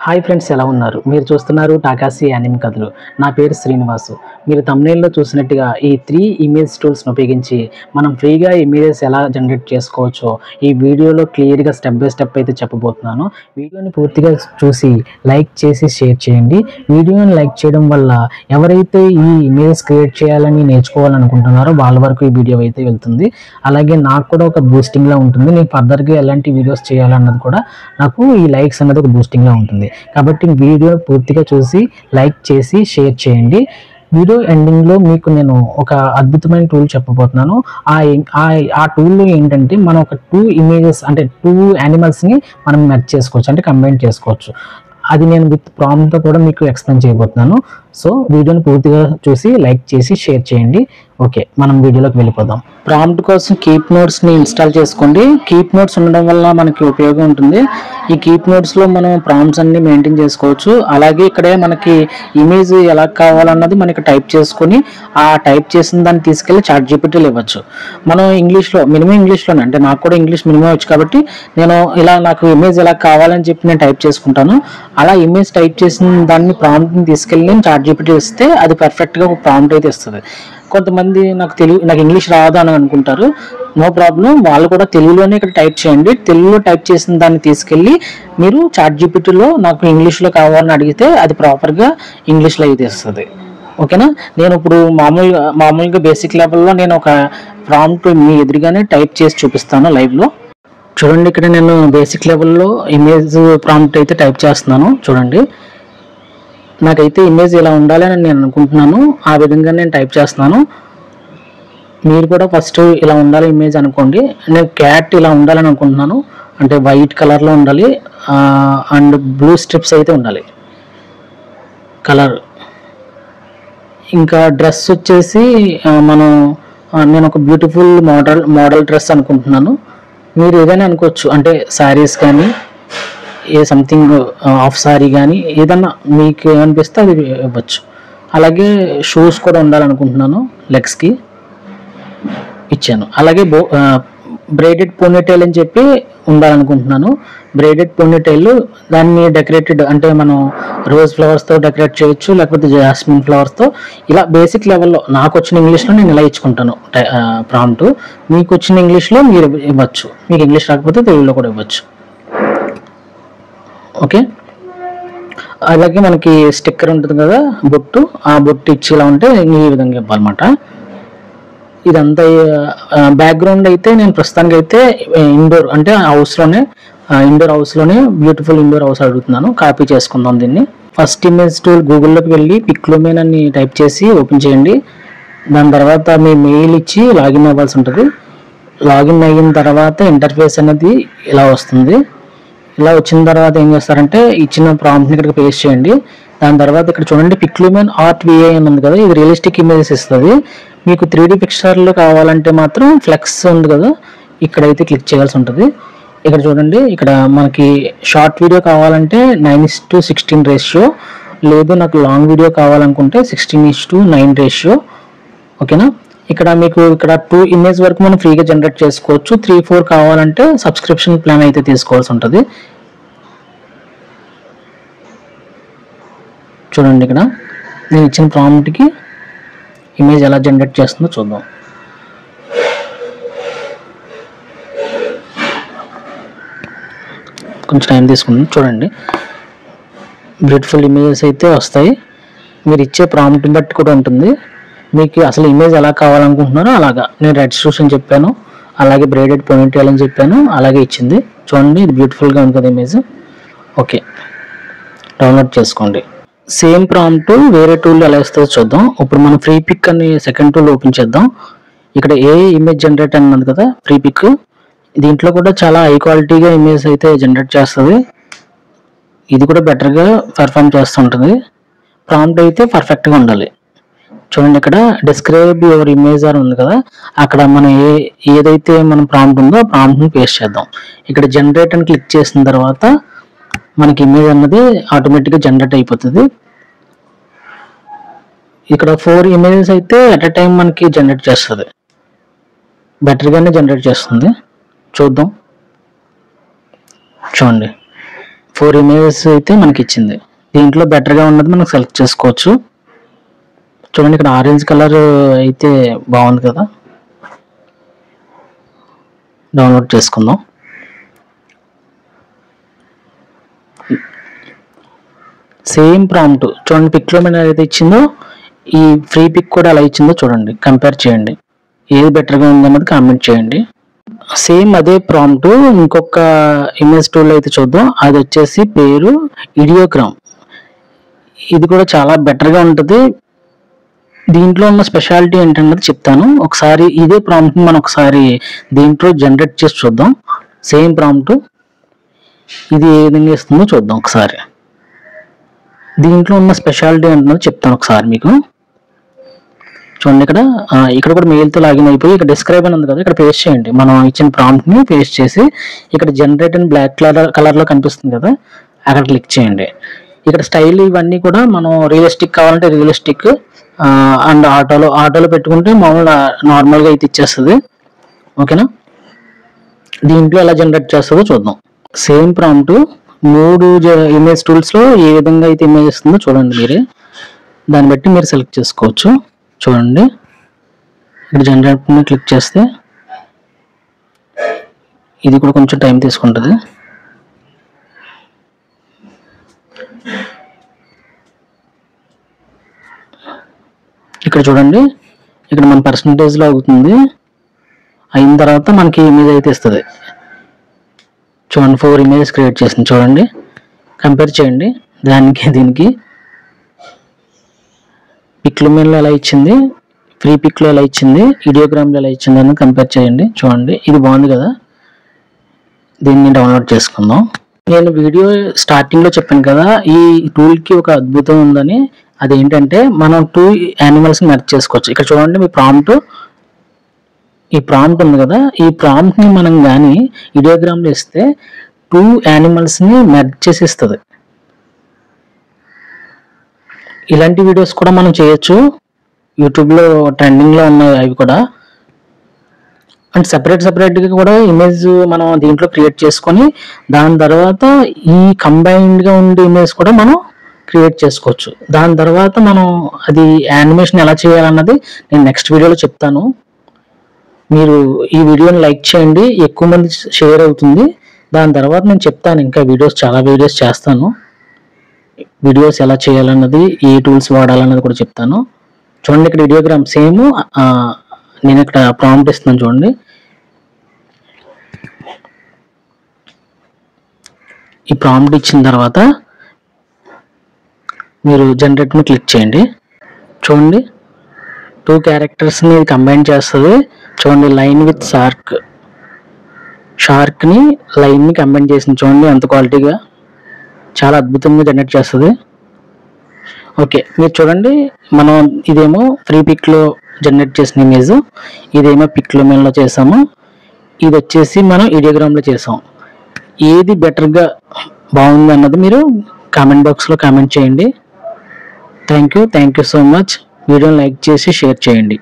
Hi friends, ఎలా ఉన్నారు? మీరు చూస్తున్నారు టాకాసి యానిమ్ కథలు. నా పేరు శ్రీనివాసు. మీరు thumbnail-లో చూసినట్టుగా ఈ 3 ఇమేజ్ టూల్స్ను ఉపయోగించి మనం ఫ్రీగా ఇమేజెస్ ఎలా జనరేట్ చేసుకోవచ్చో ఈ వీడియోలో క్లియర్గా స్టెప్ బై స్టెప్ అయితే చెప్పబోతున్నాను. వీడియోని పూర్తిగా చూసి లైక్ చేసి షేర్ చేయండి. వీడియోని లైక్ చేయడం వల్ల ఎవరైతే ఈ ఇమేజెస్ క్రియేట్ చేయాలని నేర్చుకోవాలనుకుంటున్నారో వాళ్ళ వరకు ఈ వీడియో అయితే వెళ్తుంది. అలాగే నాకు కూడా ఒక బూస్టింగ్లా ఉంటుంది. నేను ఫర్దర్గా ఎలాంటి వీడియోస్ చేయాలన్నది కూడా నాకు ఈ లైక్స్ అన్నది ఒక బూస్టింగ్లా ఉంటుంది. కాబట్టి వీడియో పూర్తిగా చూసి లైక్ చేసి షేర్ చేయండి. వీడియో ఎండింగ్లో మీకు నేను ఒక అద్భుతమైన టూల్ చెప్పబోతున్నాను. ఆ టూల్లో ఏంటంటే మనం ఒక 2 ఇమేజెస్ అంటే 2 యానిమల్స్ని మనం మెర్జ్ చేసుకోవచ్చు, అంటే కంబైన్ చేసుకోవచ్చు. అది నేను విత్ ప్రాంప్ట్తో కూడా మీకు ఎక్స్ప్లెయిన్ చేయబోతున్నాను. సో వీడియోని పూర్తిగా చూసి లైక్ చేసి షేర్ చేయండి. ఓకే, మనం వీడియోలోకి వెళ్ళిపోదాం. ప్రాంప్ట్ కోసం కీప్ నోట్స్ని ఇన్స్టాల్ చేసుకోండి. కీప్ నోట్స్ ఉండడం వల్ల మనకి ఉపయోగం ఉంటుంది. ఈ కీప్ నోట్స్లో మనం ప్రాంప్ట్స్ అన్ని మెయింటైన్ చేసుకోవచ్చు. అలాగే ఇక్కడే మనకి ఇమేజ్ ఎలా కావాలన్నది మనకి టైప్ చేసుకొని ఆ టైప్ చేసిన దాన్ని తీసుకెళ్ళి ChatGPTలో ఇవ్వచ్చు. మనం ఇంగ్లీష్లో మినిమం ఇంగ్లీష్లోనే, అంటే నాకు కూడా ఇంగ్లీష్ మినిమం వచ్చు కాబట్టి నేను ఇలా నాకు ఇమేజ్ ఎలా కావాలని చెప్పి నేను టైప్ చేసుకుంటాను. అలా ఇమేజ్ టైప్ చేసిన దాన్ని ప్రాంప్ట్ని తీసుకెళ్ళి నేను ChatGPT ఇస్తే అది పర్ఫెక్ట్గా ఒక ప్రాంప్ట్ అయితే ఇస్తుంది. కొంతమంది నాకు ఇంగ్లీష్ రాదు అని అనుకుంటారు. నో ప్రాబ్లం, వాళ్ళు కూడా తెలుగులోనే ఇక్కడ టైప్ చేయండి. తెలుగులో టైప్ చేసిన దాన్ని తీసుకెళ్ళి మీరు ChatGPTలో నాకు ఇంగ్లీష్లో కావాలని అడిగితే అది ప్రాపర్గా ఇంగ్లీష్లో అయితే ఇస్తుంది. ఓకేనా? నేను ఇప్పుడు మామూలుగా బేసిక్ లెవెల్లో నేను ఒక ప్రాంప్ట్ మీ ఎదురుగానే టైప్ చేసి చూపిస్తాను లైవ్లో. చూడండి, ఇక్కడ నేను బేసిక్ లెవెల్లో ఇమేజ్ ప్రాంప్ట్ అయితే టైప్ చేస్తున్నాను. చూడండి, నాకైతే ఇమేజ్ ఇలా ఉండాలని నేను అనుకుంటున్నాను. ఆ విధంగా నేను టైప్ చేస్తున్నాను. మీరు కూడా ఫస్ట్ ఇలా ఉండాలి ఇమేజ్ అనుకోండి. నేను క్యాట్ ఇలా ఉండాలని అనుకుంటున్నాను. అంటే వైట్ కలర్లో ఉండాలి అండ్ బ్లూ స్ట్రిప్స్ అయితే ఉండాలి కలర్. ఇంకా డ్రెస్ వచ్చేసి నేను ఒక బ్యూటిఫుల్ మోడల్ డ్రెస్ అనుకుంటున్నాను. మీరు ఏదైనా అనుకోవచ్చు, అంటే శారీస్ కానీ సంథింగ్ ఆఫ్ సారీ కానీ ఏదన్నా మీకు ఏమనిపిస్తే అది ఇవ్వచ్చు. అలాగే షూస్ కూడా ఉండాలనుకుంటున్నాను, లెగ్స్కి ఇచ్చాను. అలాగే బ్రైడెడ్ పోనీటైల్ అని చెప్పి ఉండాలనుకుంటున్నాను. బ్రైడెడ్ పోనీటైల్ దాన్ని డెకరేటెడ్, అంటే మనం రోజ్ ఫ్లవర్స్తో డెకరేట్ చేయొచ్చు, లేకపోతే జాస్మిన్ ఫ్లవర్స్తో. ఇలా బేసిక్ లెవెల్లో నాకు వచ్చిన ఇంగ్లీష్లో నేను ఇలా ఇచ్చుకుంటాను ప్రాంప్ట్. మీకు వచ్చిన ఇంగ్లీష్లో మీరు ఇవ్వచ్చు, మీకు ఇంగ్లీష్ రాకపోతే తెలుగులో కూడా ఇవ్వచ్చు. ఓకే, అలాగే మనకి స్టిక్కర్ ఉంటుంది కదా, బొట్టు, ఆ బొట్టు ఇచ్చి ఇలా ఉంటే ఈ విధంగా ఇవ్వాలన్నమాట. ఇదంతా బ్యాక్గ్రౌండ్ అయితే నేను ప్రస్తుతానికి అయితే ఇండోర్, అంటే ఇండోర్ హౌస్లోనే బ్యూటిఫుల్ ఇండోర్ హౌస్ అడుగుతున్నాను. కాపీ చేసుకుందాం దీన్ని. ఫస్ట్ ఇమేజ్ టూల్ గూగుల్లోకి వెళ్ళి పిక్లోమేన్ అని టైప్ చేసి ఓపెన్ చేయండి. దాని తర్వాత మీ మెయిల్ ఇచ్చి లాగిన్ అవ్వాల్సి ఉంటుంది. లాగిన్ అయిన తర్వాత ఇంటర్ఫేస్ అనేది ఇలా వస్తుంది. ఇలా వచ్చిన తర్వాత ఏం చేస్తారంటే ఇచ్చిన ప్రాంప్ట్ని ఇక్కడికి పేస్ట్ చేయండి. దాని తర్వాత ఇక్కడ చూడండి, పిక్లోమేన్ ఆర్ట్ విఐ అని ఉంది కదా, ఇది రియలిస్టిక్ ఇమేజెస్ ఇస్తుంది. మీకు 3D పిక్చర్లో కావాలంటే మాత్రం ఫ్లెక్స్ ఉంది కదా, ఇక్కడైతే క్లిక్ చేయాల్సి ఉంటుంది. ఇక్కడ చూడండి, ఇక్కడ మనకి షార్ట్ వీడియో కావాలంటే 9:16 రేషియో, లేదు నాకు లాంగ్ వీడియో కావాలనుకుంటే 16:9 రేషియో. ఓకేనా? ఇక్కడ 2 ఇమేజ్ వరకు మనం ఫ్రీగా జనరేట్ చేసుకోవచ్చు. 3-4 కావాలంటే సబ్స్క్రిప్షన్ ప్లాన్ అయితే తీసుకోవాల్సి ఉంటుంది. చూడండి, ఇక్కడ నేను ఇచ్చిన ప్రాంప్ట్కి ఇమేజ్ ఎలా జనరేట్ చేస్తుందో చూద్దాం. కొంచెం టైం తీసుకుంది. చూడండి, బ్యూటిఫుల్ ఇమేజెస్ అయితే వస్తాయి. మీరు ఇచ్చే ప్రాంప్ట్ని బట్టి కూడా ఉంటుంది. మీకు అసలు ఇమేజ్ ఎలా కావాలనుకుంటున్నారో అలాగా. నేను రెడ్ షూస్ అని చెప్పాను, అలాగే బ్రైడెడ్ పోనీటైల్ అని చెప్పాను, అలాగే ఇచ్చింది. చూడండి, ఇది బ్యూటిఫుల్గా ఉంది కదా ఇమేజ్. ఓకే, డౌన్లోడ్ చేసుకోండి. సేమ్ ప్రాంప్ట్ వేరే టూల్ ఎలా ఇస్తుందో చూద్దాం. ఇప్పుడు మనం ఫ్రీ పిక్ అని సెకండ్ టూల్ ఓపెన్ చేద్దాం. ఇక్కడ ఇమేజ్ జనరేట్ అన్నది కదా ఫ్రీ పిక్, దీంట్లో కూడా చాలా హై క్వాలిటీగా ఇమేజ్ అయితే జనరేట్ చేస్తుంది. ఇది కూడా బెటర్గా పెర్ఫామ్ చేస్తుంటుంది. ప్రాంప్ట్ అయితే పర్ఫెక్ట్గా ఉండాలి. చూడండి, ఇక్కడ డిస్క్రైబ్ యువర్ ఇమేజ్ అని ఉంది కదా, అక్కడ మనం ఏదైతే మనం ప్రాంప్ట్ ఉందో ఆ ప్రాంప్ట్ని పేస్ట్ చేద్దాం. ఇక్కడ జనరేట్ అని క్లిక్ చేసిన తర్వాత మనకి ఇమేజ్ అన్నది ఆటోమేటిక్గా జనరేట్ అయిపోతుంది. ఇక్కడ 4 ఇమేజెస్ అయితే అట్ ఎ టైం మనకి జనరేట్ చేస్తుంది, బెటర్గానే జనరేట్ చేస్తుంది. చూద్దాం. చూడండి, 4 ఇమేజెస్ అయితే మనకి ఇచ్చింది. దీంట్లో బెటర్గా ఉన్నది మనం సెలెక్ట్ చేసుకోవచ్చు. చూడండి ఇక్కడ ఆరెంజ్ కలర్ అయితే బాగుంది కదా, డౌన్లోడ్ చేసుకుందాం. సేమ్ ప్రాంప్ట్ చూడండి, పిక్లో మీద ఏదైతే ఇచ్చిందో ఈ ఫ్రీ పిక్ కూడా ఎలా ఇచ్చిందో చూడండి, కంపేర్ చేయండి, ఏది బెటర్గా ఉందన్నది కామెంట్ చేయండి. సేమ్ అదే ప్రాంప్ట్ ఇంకొక ఇమేజ్ టూల్ అయితే చూద్దాం. అది వచ్చేసి పేరు ఇడియోగ్రామ్. ఇది కూడా చాలా బెటర్గా ఉంటుంది. దీంట్లో ఉన్న స్పెషాలిటీ ఏంటన్నది చెప్తాను. ఒకసారి ఇదే ప్రాంప్ట్ని మనం ఒకసారి దీంట్లో జనరేట్ చేసి చూద్దాం. సేమ్ ప్రాంప్ట్ ఇది ఏ విధంగా ఇస్తుందో చూద్దాం ఒకసారి. దీంట్లో ఉన్న స్పెషాలిటీ ఏంటన్నది చెప్తాను ఒకసారి మీకు. చూడండి ఇక్కడ కూడా మెయిల్తో లాగిన్ అయిపోయి ఇక్కడ డిస్క్రైబ్ అని ఉంది కదా, ఇక్కడ పేస్ట్ చేయండి. మనం ఇచ్చిన ప్రాంప్ట్ని పేస్ట్ చేసి ఇక్కడ జనరేట్ అని బ్లాక్ కలర్లో కనిపిస్తుంది కదా, అక్కడ క్లిక్ చేయండి. ఇక్కడ స్టైల్ ఇవన్నీ కూడా మనం రియలిస్టిక్ కావాలంటే రియలిస్టిక్, అండ్ ఆటోలో పెట్టుకుంటే మామూలు నార్మల్గా అయితే ఇచ్చేస్తుంది. ఓకేనా, దీంట్లో ఎలా జనరేట్ చేస్తుందో చూద్దాం. సేమ్ ప్రాంప్ట్ 3 ఇమేజ్ టూల్స్లో ఏ విధంగా అయితే ఇమేజ్ ఇస్తుందో చూడండి మీరే. దాన్ని బట్టి మీరు సెలెక్ట్ చేసుకోవచ్చు. చూడండి ఇక్కడ జనరేట్ క్లిక్ చేస్తే ఇది కూడా కొంచెం టైం తీసుకుంటుంది. ఇక్కడ చూడండి, ఇక్కడ మన పర్సంటేజ్లో అవుతుంది. అయిన తర్వాత మనకి ఇమేజ్ అయితే ఇస్తుంది. చూడండి 4 ఇమేజెస్ క్రియేట్ చేసింది. చూడండి కంపేర్ చేయండి దీనికి. పిక్లో మీద ఎలా ఇచ్చింది, ఫ్రీ పిక్లో ఎలా ఇచ్చింది, ఇడియోగ్రామ్లో ఎలా ఇచ్చింది అని కంపేర్ చేయండి. చూడండి ఇది బాగుంది కదా, దీన్ని డౌన్లోడ్ చేసుకుందాం. నేను వీడియో స్టార్టింగ్లో చెప్పాను కదా, ఈ టూల్కి ఒక అద్భుతం ఉందని. అదేంటంటే మనం 2 యానిమల్స్ని మెర్జ్ చేసుకోవచ్చు. ఇక్కడ చూడండి ఈ ప్రాంప్ట్ ఉంది కదా, ఈ ప్రాంప్ట్ని మనం కానీ ఇడియోగ్రామ్లో ఇస్తే 2 యానిమల్స్ని మెర్జ్ చేసి ఇస్తుంది. ఇలాంటి వీడియోస్ కూడా మనం చేయొచ్చు. యూట్యూబ్లో ట్రెండింగ్లో ఉన్నాయి అవి కూడా. అండ్ సపరేట్గా కూడా ఇమేజ్ మనం దీంట్లో క్రియేట్ చేసుకొని దాని తర్వాత ఈ కంబైన్డ్గా ఉండే ఇమేజ్ కూడా మనం క్రియేట్ చేసుకోవచ్చు. దాని తర్వాత మనం అది యానిమేషన్ ఎలా చేయాలన్నది నేను నెక్స్ట్ వీడియోలో చెప్తాను. మీరు ఈ వీడియోని లైక్ చేయండి, ఎక్కువ మంది షేర్ అవుతుంది. దాని తర్వాత నేను చెప్తాను, ఇంకా చాలా వీడియోస్ చేస్తాను. వీడియోస్ ఎలా చేయాలన్నది, ఏ టూల్స్ వాడాలన్నది కూడా చెప్తాను. చూడండి ఇక్కడ ఇడియోగ్రామ్ సేమ్. నేను ఇక్కడ ప్రాంప్ట్ ఇస్తున్నాను చూడండి. ఈ ప్రాంప్ట్ ఇచ్చిన తర్వాత మీరు జనరేట్ని క్లిక్ చేయండి. చూడండి 2 క్యారెక్టర్స్ని కంబైన్ చేస్తుంది. చూడండి లైన్ విత్ షార్క్ని లైన్ని కంబైన్ చేసింది. చూడండి ఎంత క్వాలిటీగా, చాలా అద్భుతంగా జనరేట్ చేస్తుంది. ఓకే, మీరు చూడండి మనం ఇదేమో ఫ్రీ పిక్లో జనరేట్ చేసిన ఇమేజ్, ఇదేమో పిక్లో మెయిన్లో చేసాము, ఇది వచ్చేసి మనం ఇడియోగ్రామ్లో చేసాం. ఏది బెటర్గా బాగుంది అన్నది మీరు కామెంట్ బాక్స్లో కామెంట్ చేయండి. Thank you so much. వీడియోని లైక్ చేసి షేర్ చేయండి.